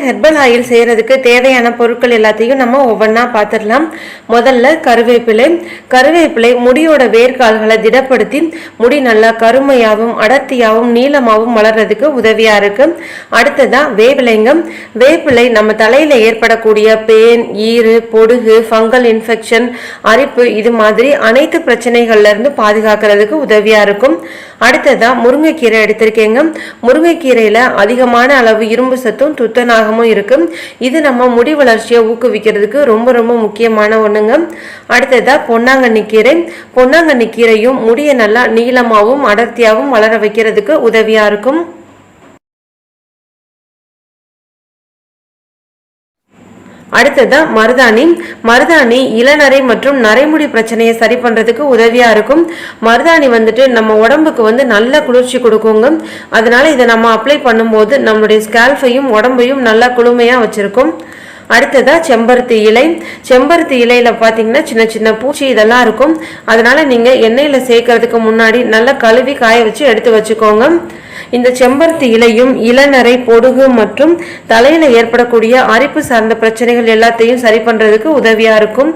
Herbal oil செய்யறதுக்கு தேவையான பொருட்கள் எல்லாத்தையும் நம்ம ஒவ்வொன்றா பார்த்துடலாம். முதல்ல கருவேப்பிலை முடியோட வேர்க்கால்களை திடப்படுத்தி முடி நல்லா கருமையாகவும் அடர்த்தியாகவும் நீளமாகவும் வளர்றதுக்கு உதவியா இருக்கு. அடுத்ததா வேப்பிலை நம்ம தலையில ஏற்படக்கூடிய பேன், ஈறு, பொடுகு, ஃபங்கல் இன்ஃபெக்ஷன், அரிப்பு இது மாதிரி அனைத்து பிரச்சனைகள்ல இருந்து பாதுகாக்கிறதுக்கு உதவியா இருக்கும். அடுத்ததா முருங்கைக்கீரை எடுத்திருக்கேங்க. முருங்கைக்கீரையில அதிகமான அளவு இரும்பு சத்தும் துத்தநாகமும் இருக்கு. இது நம்ம முடி வளர்ச்சியை ஊக்குவிக்கிறதுக்கு ரொம்ப ரொம்ப முக்கியமான ஒண்ணுங்க. அடுத்ததா பொன்னாங்கண்ணி கீரையும் முடியை நல்லா நீளமாகவும் அடர்த்தியாகவும் வளர வைக்கிறதுக்கு உதவியா இருக்கும். அடுத்ததா மருதாணி இளநரை மற்றும் நரைமுடி பிரச்சனையை சரி பண்றதுக்கு உதவியா இருக்கும். மருதாணி நம்ம உடம்புக்கு நல்ல குளிர்ச்சி கொடுக்குங்க. அதனால இதை நம்ம அப்ளை பண்ணும்போது நம்மளுடைய ஸ்கேல்ஃபையும் உடம்பையும் நல்லா குளுமையா வச்சிருக்கும். அடுத்ததா செம்பருத்தி இலையில பாத்தீங்கன்னா சின்ன சின்ன பூச்சி இதெல்லாம் இருக்கும். அதனால நீங்க எண்ணெயில சேர்க்கறதுக்கு முன்னாடி நல்லா கழுவி காய வச்சு எடுத்து வச்சுக்கோங்க. இந்த செம்பருத்தி இலையும் இளநரை, பொடுகு மற்றும் தலையில ஏற்படக்கூடிய அரிப்பு சார்ந்த பிரச்சனைகள் எல்லாத்தையும் சரி பண்றதுக்கு உதவியா இருக்கும்.